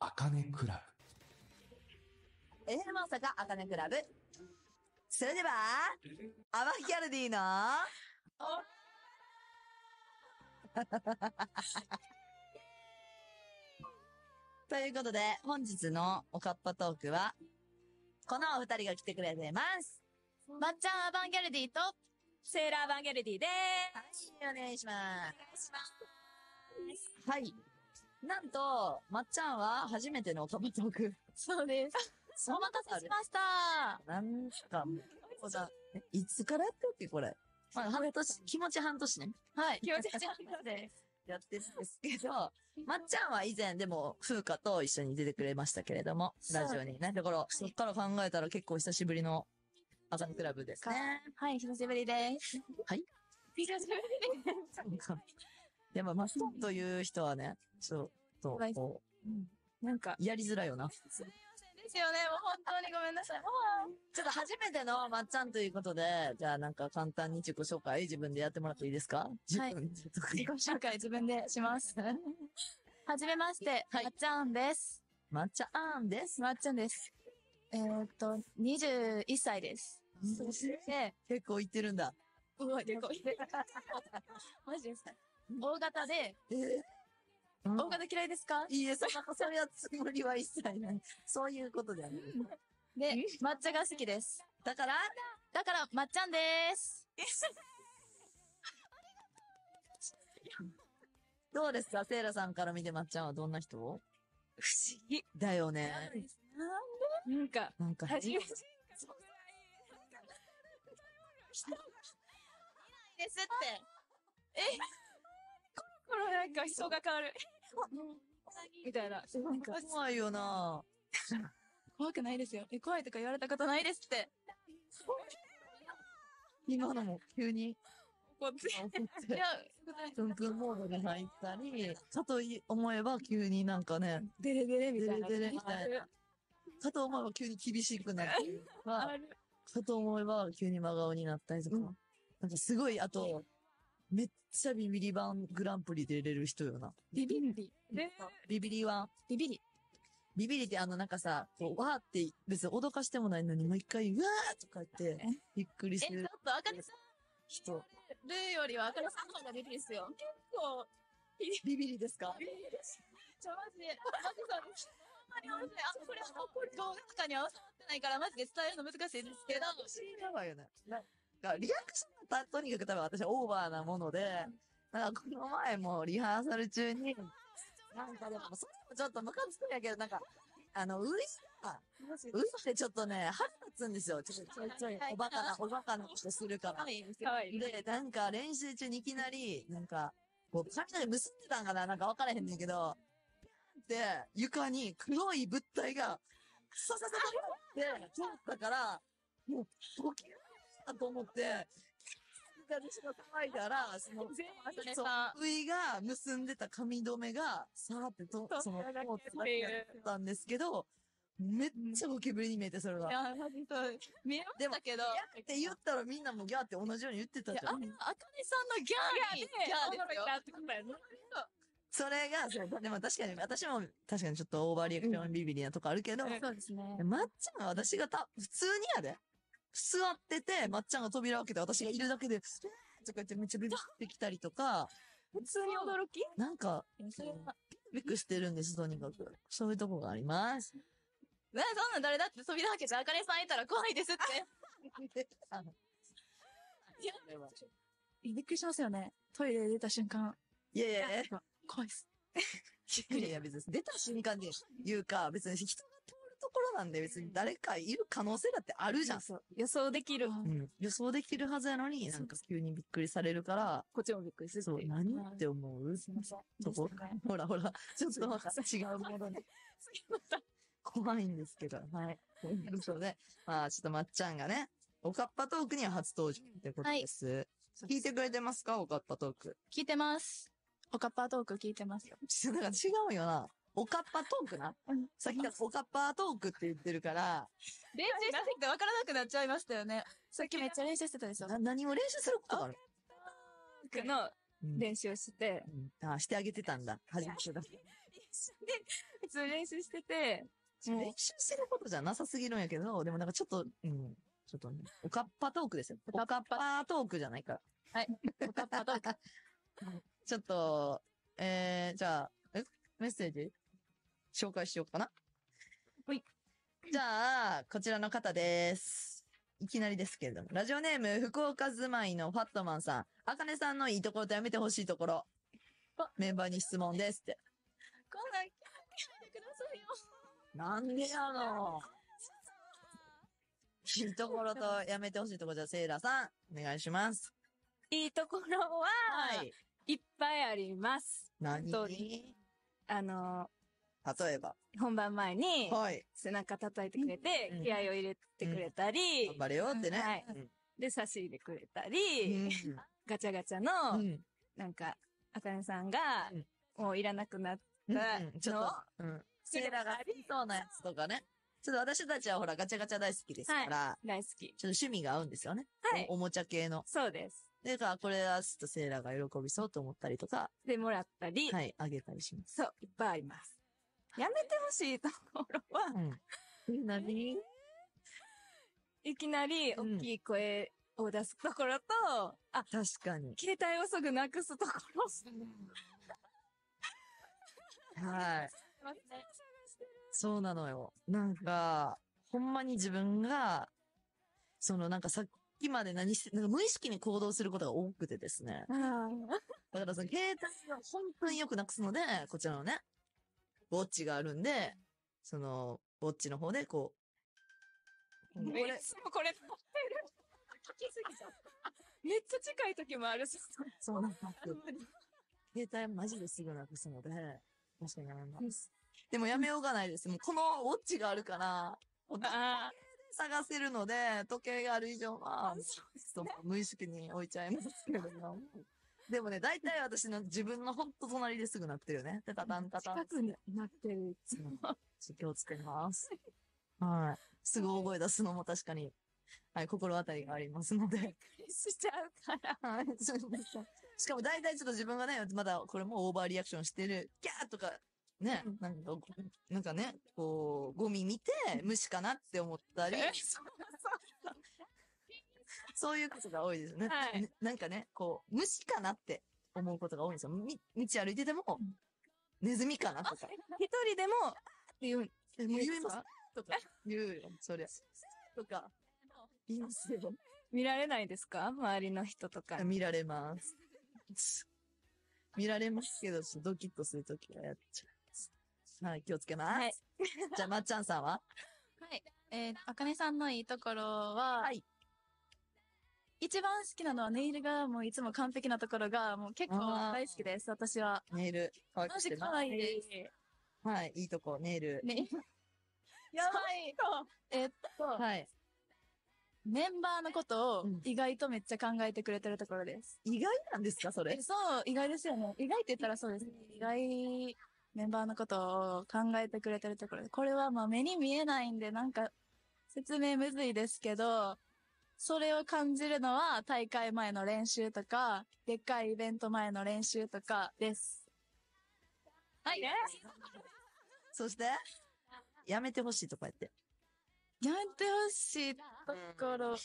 あかねクラ大阪あかねクラブ。それでは、アバギャルディの、ということで、本日のおかっぱトークは、このお二人が来てくれてます。まっちゃんアバンギャルディと、セーラーアバンギャルディでーす。はい、お願いします。お願いします。はい。なんと、まっちゃんは初めてのおかっぱトーク。そうです。お待たせしました。なんか、いつからやってるっけ、これ。まあ、半年、気持ち半年ね。はい、気持ちいいです。やってるんですけど、まっちゃんは以前でも、風花と一緒に出てくれましたけれども、ラジオにね。だから、そっから考えたら結構久しぶりのアカンクラブですね。はい、久しぶりです。はい久しぶりです。やっぱ、まっちゃんという人はね、ちょっと、こう、なんか、やりづらいよな。ですよね。もう本当にごめんなさい。ちょっと初めてのまっちゃんということで、じゃあなんか簡単に自己紹介自分でやってもらっていいですか？自分で。自己紹介自分でします。はじめまして、はいまっちゃんです。まっちゃんです。まっちゃんです。21歳です。そして、結構言ってるんだ。うわ、でこい。マジですか？大型で、大型嫌いですか？いいえ、それはつもりは一切ない。そういうことではない。で、抹茶が好きです。だから、まっちゃんです。どうですかセイラさんから見てまっちゃんはどんな人？不思議。だよね。なんか、なんか、初めて。ですって。このなんか人が変わる。みたいな。なんか、怖いよな。怖くないですよ。怖いとか言われたことないですって。今のも急に怒って。怒っいて、や、くない。クンクンモードに入ったり、かと思えば急になんかね、デレデレみたいな。デレデレみたいな。かと思えば急に厳しくなったりとか、ある。かと思えば急に真顔になったりとか。なんかすごい、あと、めっちゃビビリ版グランプリ出れる人よな。ビビリ。で、ビビリは、ビビリ。ビビリってなんかさ、こう、わーって別に脅かしてもないのにもう一回、うわーとか言って、びっくりすちょるっとあかねさん人。るよりはあかねさんの方がビビリですよ。結構、ビビリですか？マジで、マジそうです。これはもう動画とかに合わさってないからマジで伝えるの難しいですけど、やばいよね。なんか、リアクションがとにかく多分私オーバーなもので、なんかこの前もリハーサル中に、なんかでも、それもちょっとムカつくんやけど、なんか、ウイってちょっとね、腹立つんですよ。ちょい、おバカなことするから。可愛いです。可愛い。で、なんか練習中にいきなり、なんか、こう、髪の毛結んでたんかななんか分からへんねんけど、で、床に黒い物体が、ささささって通ったから、もう、ドキューと思って、私が騒いだら、その、ウイが結んでた髪留めが、さーって通ってだけやったんですけど、めっちゃゴキブリに見えて、それが。いや、マジそう。見えましたけど。ギャーって言ったらみんなもギャーって同じように言ってたじゃん。あかねさんのギャーに、ギャーですよ。ってことやね。それが、でも確かに、私も確かにちょっとオーバーリアクションビビリなとこあるけど、そうですね。まっちゃんは私が普通にやで。座ってて、まっちゃんが扉を開けて私がいるだけで、とか言ってめっちゃビビってきたりとか、普通に驚きなんか、それは。ビクしてるんです、とにかく。そういうとこがあります。そんなん誰だって扉開けてあかねさんいたら怖いですって。いや、びっくりしますよね。トイレ出た瞬間。いやいやいや、怖いっす。いやいや別に出た瞬間で言うか、別に人が通るところなんで別に誰かいる可能性だってあるじゃん。予想できる。予想できるはずやのに、なんか急にびっくりされるから、こっちもびっくりするそう、何って思うすいません。そこ。ほら、ちょっとまた違うものに。怖いんですけど、はい。ということで、まあ、ちょっとまっちゃんがね、おかっぱトークには初登場ってことです。聞いてくれてますかおかっぱトーク。聞いてます。おかっぱトーク聞いてますよ。なんか違うよな。おかっぱトークな。さっきからおかっぱトークって言ってるから、練習してきて分からなくなっちゃいましたよね。さっきめっちゃ練習してたでしょ。何を練習することがあるの練習して。してあげてたんだ。初めてだ。で、つ練習してて、練習することじゃなさすぎるんやけど、でもなんかちょっと、ちょっとね、おかっぱトークですよ。おかっぱトークじゃないから。はい。おかっぱトーク。ちょっと、じゃあ、メッセージ紹介しようかな。ほい。じゃあ、こちらの方です。いきなりですけれども。ラジオネーム、福岡住まいのファットマンさん。あかねさんのいいところとやめてほしいところ。メンバーに質問ですって。こんなん聞いてくださいよ。なんでやのいいところとやめてほしいところじゃあ、セイラさん、お願いします。いいところは、はい。いっぱいあります。何本当例えば。本番前に、はい。背中叩いてくれてうん、気合を入れてくれたり、頑張れよってね。はいで、差し入れくれたり、ガチャガチャうの、ん。なんか、あかねさんがうん、もういらなくなっうんたちょっのをと、セイラが好きそうなやつとかね。ちょっと私たちはほらガチャガチャ大好きですから、大好き。ちょっと趣味が合うんですよね。はい。おもちゃ系の。そうです。だからこれはちょっとセイラが喜びそうと思ったりとか、で、もらったり、はい、あげたりします。そう、いっぱいあります。やめてほしいところは、何いきなり大きい声を出すところと、あ、確かに。携帯をすぐなくすところ。はい。そうなのよ。なんか、ほんまに自分が、なんかさっきまでなんか無意識に行動することが多くてですね。だからその携帯を本当によくなくすので、こちらのね、ウォッチがあるんで、ウォッチの方でこう、いつもこれ撮ってる。聞きすぎちゃった。めっちゃ近い時もあるし。そうなんですよ。携帯マジですぐなくすので、確かにやめます。でもやめようがないです。もうこのウォッチがあるから、探せるので、時計がある以上は、無意識に置いちゃいますけれども。でもね、大体私の自分のほんと隣ですぐなってるよね。タタタンタタン。近くになってる。気をつけます。はい。すぐ大声出すのも確かに、はい、心当たりがありますので。しちゃうから。はい。しかも大体ちょっと自分がね、まだこれもオーバーリアクションしてる、ギャーとか、ね、なんかね、こう、ゴミ見て、虫かなって思ったり、そういうことが多いですね。はい。なんかね、こう、虫かなって思うことが多いんですよ。道歩いてても、ネズミかなとか。一人でも、って言う。言いますとか、言うよ、そりゃ。とか、言いますよ。見られないですか周りの人とか。見られます。見られますけど、ちょっとドキッとするときはやっちゃいます。はい、気をつけます。はい。じゃあ、まっちゃんさんははい。あかねさんのいいところは、はい。一番好きなのはネイルがもういつも完璧なところがもう結構大好きです、私は。ネイル、可愛くマしてます。ジ可愛いです。はい、いいとこ、ネイル。ね。やばい。はい。メンバーのことをうん意外とめっちゃ考えてくれてるところです。意外なんですか、それ。そう、意外ですよね。意外って言ったらそうです。意外、メンバーのことを考えてくれてるところで。これはまあ目に見えないんで、なんか説明むずいですけど、それを感じるのは大会前の練習とか、でっかいイベント前の練習とかです。はい。そして、やめてほしいとかやって。やめてほしいところ。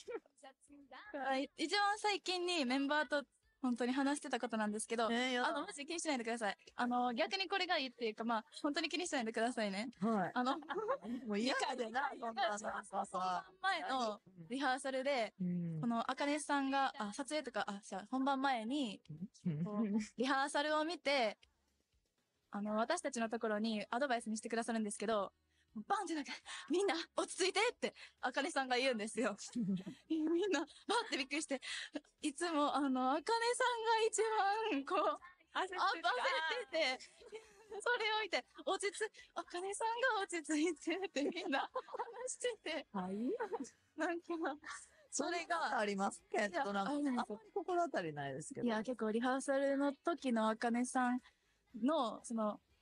一番最近にメンバーと本当に話してたことなんですけど、やだマジで気にしないでください。逆にこれがいいっていうか、まあ、本当に気にしないでくださいね。はい。もう嫌でな、そんなさ。前のリハーサルで、この、あかねさんが、撮影とか、じゃあ本番前に、こうリハーサルを見て、私たちのところにアドバイスにしてくださるんですけど、バンってなんか、みんな落ち着いてって、あかねさんが言うんですよ。みんな、バッてびっくりして、いつもあかねさんが一番、こう、焦ってて、それを見て、あかねさんが落ち着いてってみんな話してて、なんか、それがありますけど、なんか、あんまり心当たりないですけど。いや、結構リハーサルの時のあかねさんの、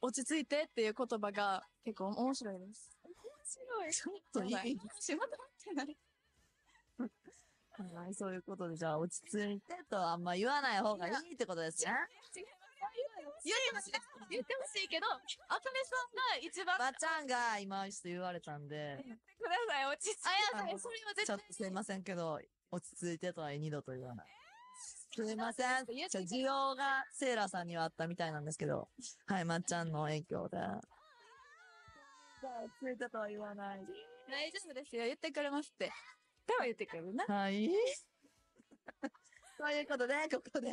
落ち着いてっていう言葉が結構面白いです。面白い。ちょっといい仕事ってない。はい、そういうことで、じゃあ、落ち着いてとあんま言わない方がいいってことですね。言ってほしい。言ってほしいけど、あかねさんが一番。まっちゃんが今ちょっと言われたんで、言ってください、落ち着いて。いや、それは絶対。ちょっとすいませんけど、落ち着いてとは二度と言わない。すいません。需要がセーラーさんにはあったみたいなんですけど、はい、まっちゃんの影響で。落ち着いてとは言わない。大丈夫ですよ、言ってくれますって。多分言ってくれるな。はい。ということで、ここで、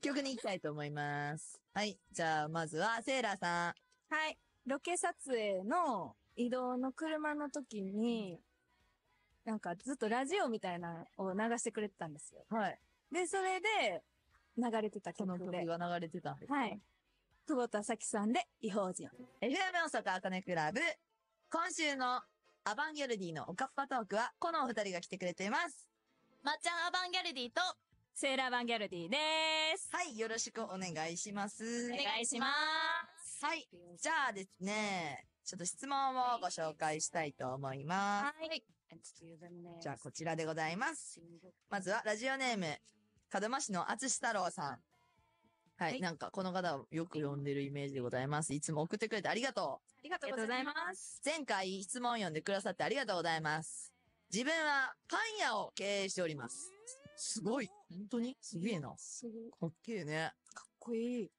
曲に行きたいと思います。はい。じゃあ、まずは、セーラーさはい。ロケ撮影の移動の車の時に、なんかずっとラジオみたいなのを流してくれてたんですよ。ん。はい。で、それで流れてたこの曲で。曲が流れてたんです。はい。久保田咲さんで異邦人。FM 大阪あかねクラブ。今週のアバンギャルディのおかっぱトークは、このお二人が来てくれています。まっちゃんアバンギャルディと、セーラーバンギャルディです。はい。よろしくお願いします。お願いします。はい。じゃあですね、ちょっと質問をご紹介したいと思います。はい。じゃあ、こちらでございます。まずは、ラジオネーム、門真市のあつし太郎さん。はい。はいなんか、この方をよく読んでるイメージでございます。いつも送ってくれてありがとう。ありがとありがとうございます。前回質問を読んでくださってありがとうございます。自分はパン屋を経営しております。すごい。本当にすげえな。すごい。かっけえね。かっこいい。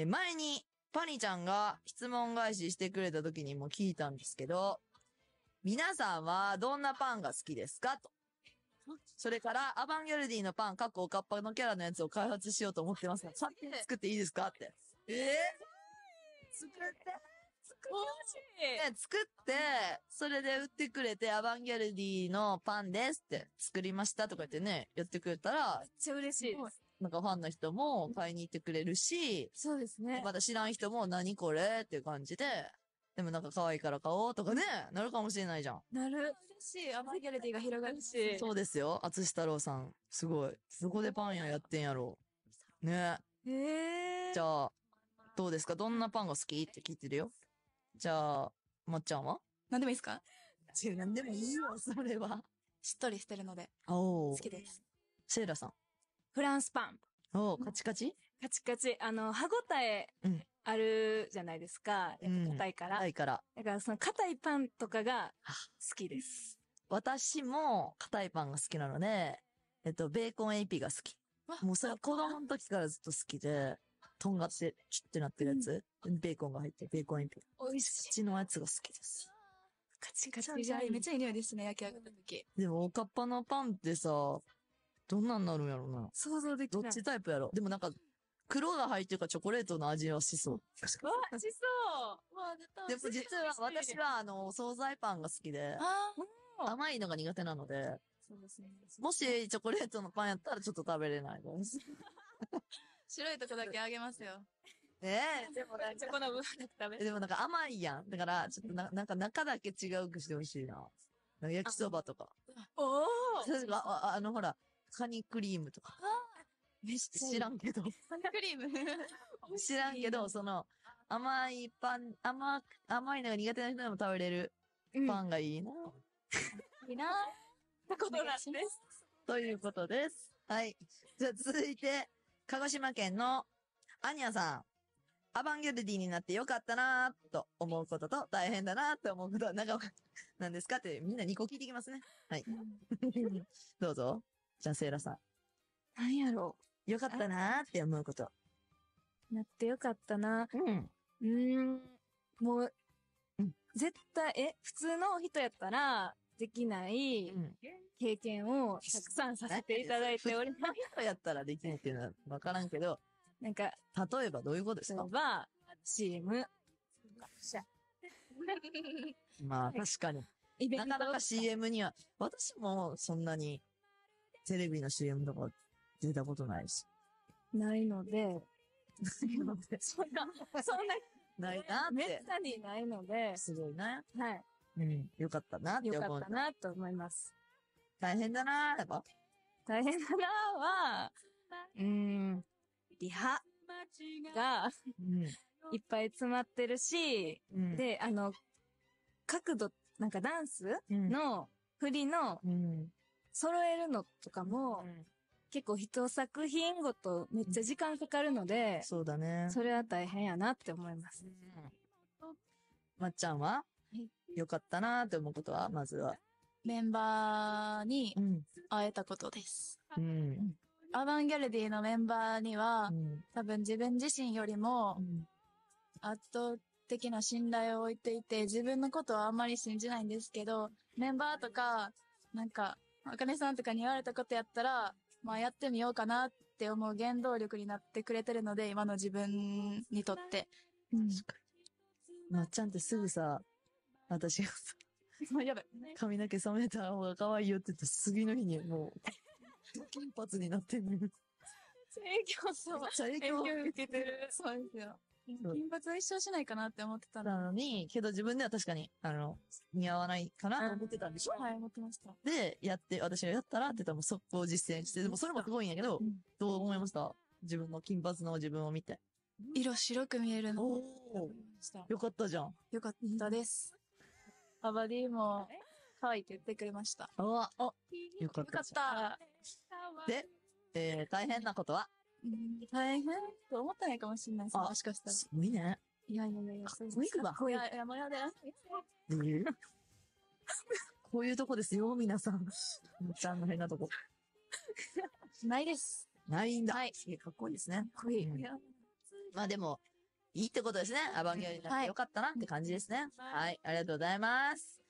前にパニちゃんが質問返ししてくれた時にも聞いたんですけど、皆さんはどんなパンが好きですかと。それから、アバンギャルディのパン、おかっぱのキャラのやつを開発しようと思ってますが、勝手に作っていいですかって。作って作って、それで売ってくれて、アバンギャルディのパンですって作りましたとか言ってね、やってくれたらめっ、ちゃ嬉しいです。なんかファンの人も買いに行ってくれるし、そうですね。まだ知らん人も何これっていう感じで、でもなんか可愛いから買おうとかね、なるかもしれないじゃん。なる。嬉しい。アバンギャルディが広がるし。そうですよ。あつし太郎さん。すごい。どこでパン屋やってんやろう。ね。じゃあ、どうですかどんなパンが好きって聞いてるよ。じゃあ、まっちゃんは何でもいいですか？なんでもいいよ、それは。しっとりしてるので、おー。好きです。セイラさん。フランスパン。おー、カチカチカチカチ。歯ごたえうんあるじゃないですか。やっぱ硬いから。硬いから。だからその硬いパンとかが好きです。私も硬いパンが好きなので、ベーコンエイピが好き。もうそれは子供の時からずっと好きで、とんがって、チュッてなってるやつ。ベーコンが入ってる、ベーコンエイピ。美味しい。口のやつが好きです。カチカチめっちゃいい匂いですね、焼き上がった時。でも、おかっぱのパンってさ、どんなんなるんやろな。想像できない。どっちタイプやろでもなんか、黒が入ってるからチョコレートの味はしそう。わ、しそう。わあ、絶対でも実は私はお惣菜パンが好きで、あ甘いのが苦手なので、そうですね。もしチョコレートのパンやったらちょっと食べれないです。白いとこだけあげますよ。ねえ、でもなんか、チョコの部分だけ食べでもなんか甘いやん。だから、ちょっとなんか中だけ違うくしてほしいな。なんか焼きそばとか。おー例えばほら、カニクリームとか。めっちゃいい知らんけど。クリーム。知らんけど、その、甘いのが苦手な人でも食べれるパンがいいな。いいな。ことなんです。ということです。はい。じゃあ続いて、鹿児島県のアニャさん。アバンギャルディになってよかったなぁと思うことと大変だなぁと思うことはなんですかってみんな2個聞いていきますね。はい。どうぞ。じゃあセイラさなんやろん。よかったなぁって思うこと。う。なってよかったな。うん。もううん、絶対、普通の人やったら、できない経験をたくさんさせていただいております。人やったらできないっていうのはわからんけど、なんか、例えばどういうことですか例えば、CM、まあ確かに。イベントなかなか CM には、私もそんなにテレビの CM とか出たことないし。ないので、そんな、ないなって。めったにないので、すごいな。はい。うん。よかったなってよか思う。ったなと思います。大変だなやっぱ。大変だなは、リハがうん。いっぱい詰まってるし、うん、で、角度、なんかダンスうん、の振りのうん。揃えるのとかも結構一作品ごとめっちゃ時間かかるので、そうだね。それは大変やなって思います。まっちゃんはよかったなーって思うことはまずは。メンバーにうん。会えたことです。うん。アバンギャルディのメンバーには、多分自分自身よりも圧倒的な信頼を置いていて、自分のことはあんまり信じないんですけど、メンバーとか、なんか、あかねさんとかに言われたことやったら、まあやってみようかなって思う原動力になってくれてるので、今の自分にとって。まっちゃんってすぐさ、私がさ、やばい。髪の毛染めた方が可愛いよって言って次の日にもう、金髪になってんのよ。影響そう。めっちゃ影影響響受けてる。そうですよ。そう金髪は一生しないかなって思ってたの。なのに、けど自分では確かに、似合わないかなと思ってたんでしょ、はい、思ってました。で、私がやったらって言ったらもう速攻実践して、でもそれもすごいんやけど、どう思いました自分の金髪の自分を見て。色白く見えるの。おー、よかったじゃん。よかったです。アバディも、可愛いって言ってくれました。あわ、よかっよかたっじゃん。た。で、大変なことは大変と思ってないかもしれないです。あもしかしたら。すごいね。いやいやいやいや、かっこいいわかっこいい。いや、もうやだよ。こういうとこですよ、皆さん。むっちゃんの変なとこ。ないです。ないんだ。はいすげえかっこいいですね。かっこいい。うんまあでも、いいってことですね。アバンギャルディになってよかったなって感じですね。はい、ありがとうございます。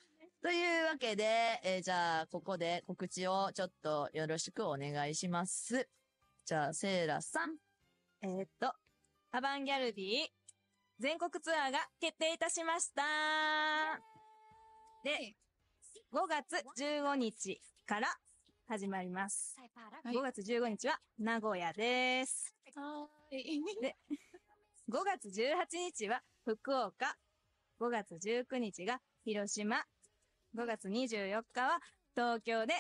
というわけで、じゃあ、ここで告知をちょっとよろしくお願いします。じゃあ、セイラさん。アバンギャルディ全国ツアーが決定いたしましたで、5月15日から始まります。はい5月15日は名古屋です。はーい。で、5月18日は福岡。5月19日が広島。5月24日は東京で、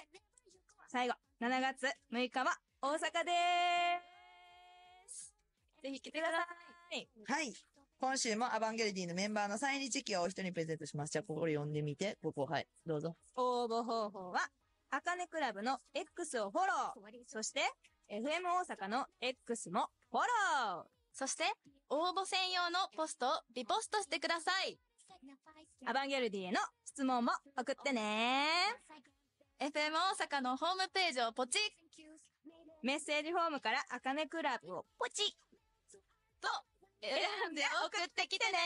最後、7月6日は大阪でーす。ぜひ来てください。はい。今週もアバンギャルディのメンバーのサイン入りチェキをお一人にプレゼントします。じゃあ、ここで読んでみて。ここ、はい。どうぞ。応募方法は、あかねクラブの X をフォロー。そして、FM 大阪の X もフォロそして、応募専用のポストをリポストしてください。ー。アバンギャルディへの質問も送ってね FM 大阪のホームページをポチッメッセージフォームからあかねクラブをポチッと選んで送ってきてね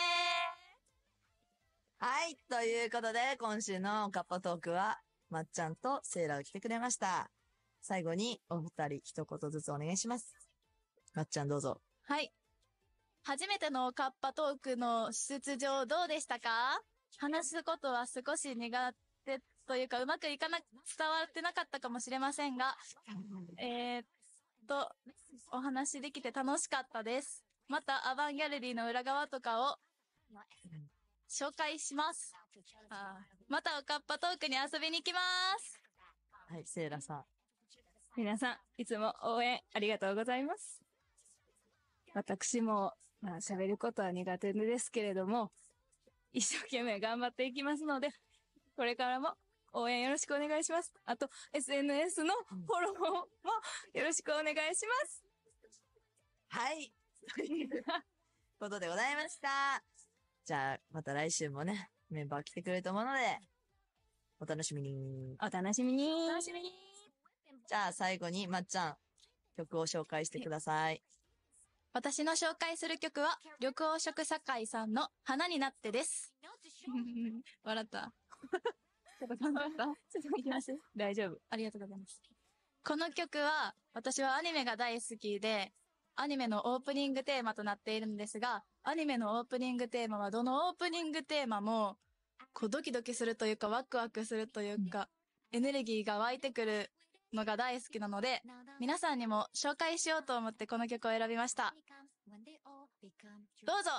はい。ということで、今週のカッパトークは、まっちゃんとセイラが来てくれました。最後に、お二人一言ずつお願いします。まっちゃんどうぞ。はい。初めてのカッパトークの出場どうでしたか？話すことは少し苦手というか、うまくいかな、伝わってなかったかもしれませんが、お話できて楽しかったです。また、アバンギャルディの裏側とかを紹介します。またおカッパトークに遊びに行きます。はい、セイラさん。皆さん、いつも応援ありがとうございます。私も、喋ることは苦手ですけれども、一生懸命頑張っていきますので、これからも応援よろしくお願いします。あと、SNS のフォローもよろしくお願いします。はい。ということでございました。じゃあ、また来週もね、メンバー来てくれると思うので、お楽しみに。お楽しみに。楽しみに。じゃあ、最後に、まっちゃん、曲を紹介してください。私の紹介する曲は、緑黄色社会さんの花になってです。笑った。ちょっと頑張った。ちょっと行きます。大丈夫。ありがとうございます。この曲は、私はアニメが大好きで、アニメのオープニングテーマとなっているんですが、アニメのオープニングテーマはどのオープニングテーマも、こうドキドキするというかワクワクするというか、エネルギーが湧いてくるのが大好きなので、皆さんにも紹介しようと思ってこの曲を選びました。どうぞ